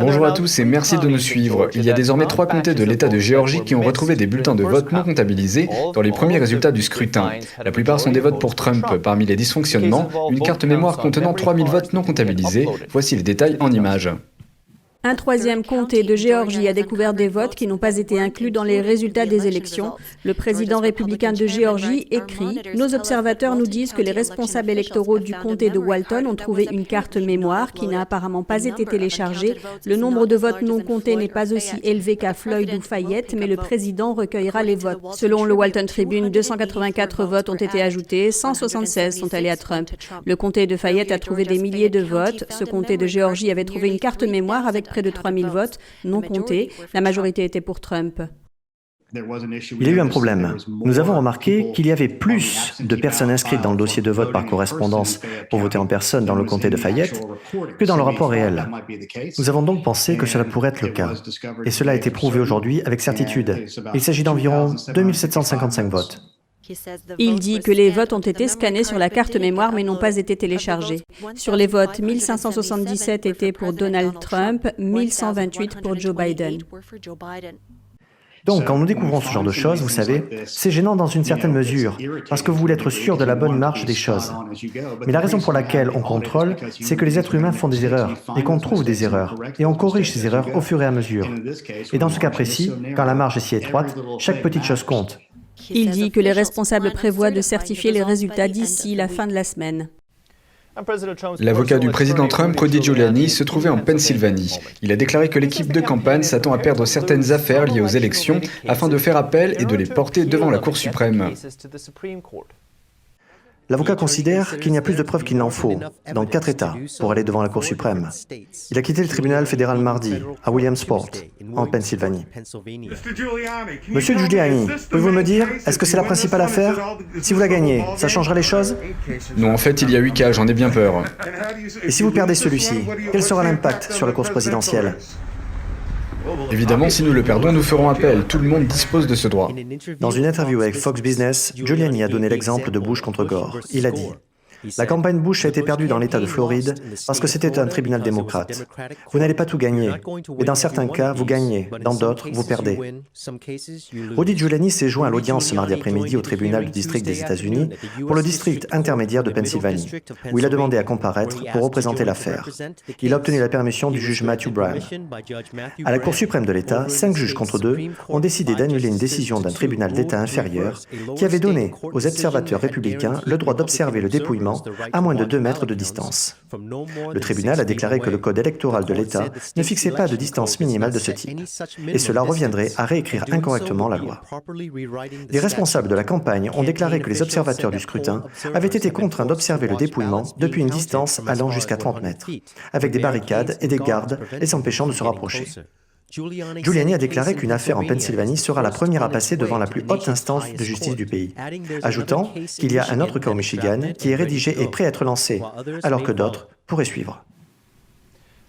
Bonjour à tous et merci de nous suivre. Il y a désormais 3 comtés de l'État de Géorgie qui ont retrouvé des bulletins de vote non comptabilisés dans les premiers résultats du scrutin. La plupart sont des votes pour Trump. Parmi les dysfonctionnements, une carte mémoire contenant 3000 votes non comptabilisés. Voici les détails en images. Un troisième comté de Géorgie a découvert des votes qui n'ont pas été inclus dans les résultats des élections. Le président républicain de Géorgie écrit « Nos observateurs nous disent que les responsables électoraux du comté de Walton ont trouvé une carte mémoire qui n'a apparemment pas été téléchargée. Le nombre de votes non comptés n'est pas aussi élevé qu'à Floyd ou Fayette, mais le président recueillera les votes. » Selon le Walton Tribune, 284 votes ont été ajoutés, 176 sont allés à Trump. Le comté de Fayette a trouvé des milliers de votes. Ce comté de Géorgie avait trouvé une carte mémoire avec près de 3000 votes non comptés. La majorité était pour Trump. Il y a eu un problème. Nous avons remarqué qu'il y avait plus de personnes inscrites dans le dossier de vote par correspondance pour voter en personne dans le comté de Fayette que dans le rapport réel. Nous avons donc pensé que cela pourrait être le cas. Et cela a été prouvé aujourd'hui avec certitude. Il s'agit d'environ 2755 votes. Il dit que les votes ont été scannés sur la carte mémoire mais n'ont pas été téléchargés. Sur les votes, 1577 étaient pour Donald Trump, 1128 pour Joe Biden. Donc, quand nous découvrons ce genre de choses, vous savez, c'est gênant dans une certaine mesure, parce que vous voulez être sûr de la bonne marche des choses. Mais la raison pour laquelle on contrôle, c'est que les êtres humains font des erreurs, et qu'on trouve des erreurs, et on corrige ces erreurs au fur et à mesure. Et dans ce cas précis, quand la marge est si étroite, chaque petite chose compte. Il dit que les responsables prévoient de certifier les résultats d'ici la fin de la semaine. L'avocat du président Trump, Rudy Giuliani, se trouvait en Pennsylvanie. Il a déclaré que l'équipe de campagne s'attend à perdre certaines affaires liées aux élections afin de faire appel et de les porter devant la Cour suprême. L'avocat considère qu'il n'y a plus de preuves qu'il n'en faut, dans 4 États, pour aller devant la Cour suprême. Il a quitté le tribunal fédéral mardi, à Williamsport, en Pennsylvanie. Monsieur Giuliani, pouvez-vous me dire, est-ce que c'est la principale affaire? Si vous la gagnez, ça changera les choses? Non, en fait, il y a 8 cas, j'en ai bien peur. Et si vous perdez celui-ci, quel sera l'impact sur la course présidentielle? Évidemment, si nous le perdons, nous ferons appel. Tout le monde dispose de ce droit. Dans une interview avec Fox Business, Giuliani a donné l'exemple de Bush contre Gore. Il a dit « La campagne Bush a été perdue dans l'État de Floride parce que c'était un tribunal démocrate. Vous n'allez pas tout gagner, mais dans certains cas, vous gagnez, dans d'autres, vous perdez. » Rudy Giuliani s'est joint à l'audience ce mardi après-midi au tribunal du district des États-Unis pour le district intermédiaire de Pennsylvanie, où il a demandé à comparaître pour représenter l'affaire. Il a obtenu la permission du juge Matthew Brown. À la Cour suprême de l'État, 5 juges contre 2 ont décidé d'annuler une décision d'un tribunal d'État inférieur qui avait donné aux observateurs républicains le droit d'observer le dépouillement à moins de 2 mètres de distance. Le tribunal a déclaré que le code électoral de l'État ne fixait pas de distance minimale de ce type, et cela reviendrait à réécrire incorrectement la loi. Les responsables de la campagne ont déclaré que les observateurs du scrutin avaient été contraints d'observer le dépouillement depuis une distance allant jusqu'à 30 mètres, avec des barricades et des gardes les empêchant de se rapprocher. Giuliani a déclaré qu'une affaire en Pennsylvanie sera la première à passer devant la plus haute instance de justice du pays, ajoutant qu'il y a un autre cas au Michigan qui est rédigé et prêt à être lancé, alors que d'autres pourraient suivre.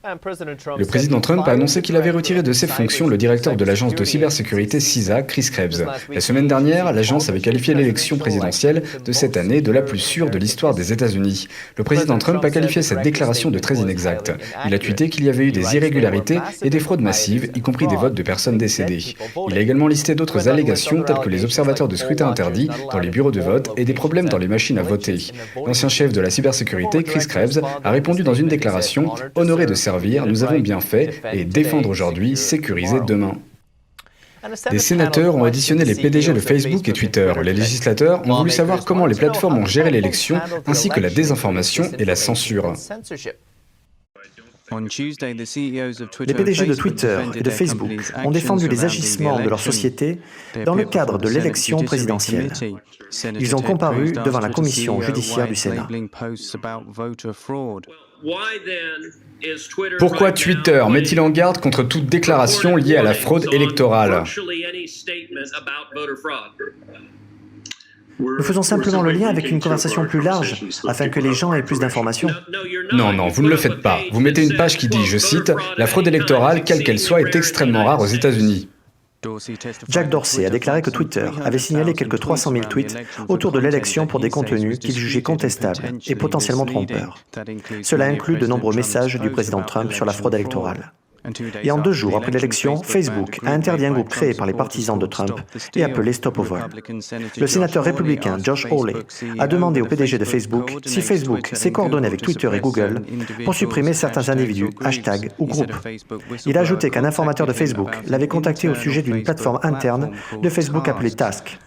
Le président Trump a annoncé qu'il avait retiré de ses fonctions le directeur de l'agence de cybersécurité CISA, Chris Krebs. La semaine dernière, l'agence avait qualifié l'élection présidentielle de cette année de la plus sûre de l'histoire des États-Unis. Le président Trump a qualifié cette déclaration de très inexacte. Il a tweeté qu'il y avait eu des irrégularités et des fraudes massives, y compris des votes de personnes décédées. Il a également listé d'autres allégations telles que les observateurs de scrutin interdits dans les bureaux de vote et des problèmes dans les machines à voter. L'ancien chef de la cybersécurité, Chris Krebs, a répondu dans une déclaration « Honoré de servir, nous avons bien fait, et défendre aujourd'hui, sécuriser demain. » Des sénateurs ont auditionné les PDG de Facebook et Twitter. Les législateurs ont voulu savoir comment les plateformes ont géré l'élection, ainsi que la désinformation et la censure. Les PDG de Twitter et de Facebook ont défendu les agissements de leur société dans le cadre de l'élection présidentielle. Ils ont comparu devant la commission judiciaire du Sénat. Pourquoi Twitter met-il en garde contre toute déclaration liée à la fraude électorale? Nous faisons simplement le lien avec une conversation plus large, afin que les gens aient plus d'informations. Non, vous ne le faites pas. Vous mettez une page qui dit, je cite, « La fraude électorale, quelle qu'elle soit, est extrêmement rare aux États-Unis. » Jack Dorsey a déclaré que Twitter avait signalé quelques 300 000 tweets autour de l'élection pour des contenus qu'il jugeait contestables et potentiellement trompeurs. Cela inclut de nombreux messages du président Trump sur la fraude électorale. Et en 2 jours après l'élection, Facebook a interdit un groupe créé par les partisans de Trump et appelé Stop au vol. Le sénateur républicain Josh Hawley a demandé au PDG de Facebook si Facebook s'est coordonné avec Twitter et Google pour supprimer certains individus, hashtags ou groupes. Il a ajouté qu'un informateur de Facebook l'avait contacté au sujet d'une plateforme interne de Facebook appelée Task,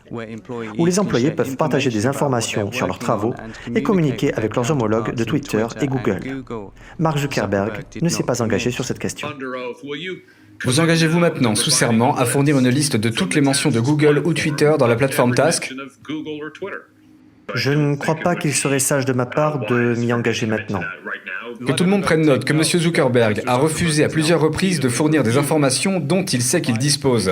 où les employés peuvent partager des informations sur leurs travaux et communiquer avec leurs homologues de Twitter et Google. Mark Zuckerberg ne s'est pas engagé sur cette question. Vous engagez-vous maintenant, sous serment, à fournir une liste de toutes les mentions de Google ou Twitter dans la plateforme Task? Je ne crois pas qu'il serait sage de ma part de m'y engager maintenant. Que tout le monde prenne note que M. Zuckerberg a refusé à plusieurs reprises de fournir des informations dont il sait qu'il dispose.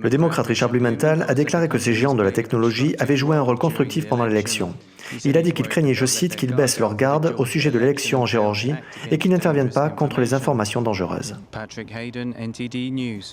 Le démocrate Richard Blumenthal a déclaré que ces géants de la technologie avaient joué un rôle constructif pendant l'élection. Il a dit qu'il craignait, je cite, qu'ils baissent leur garde au sujet de l'élection en Géorgie et qu'ils n'interviennent pas contre les informations dangereuses. Patrick Hayden, NTD News.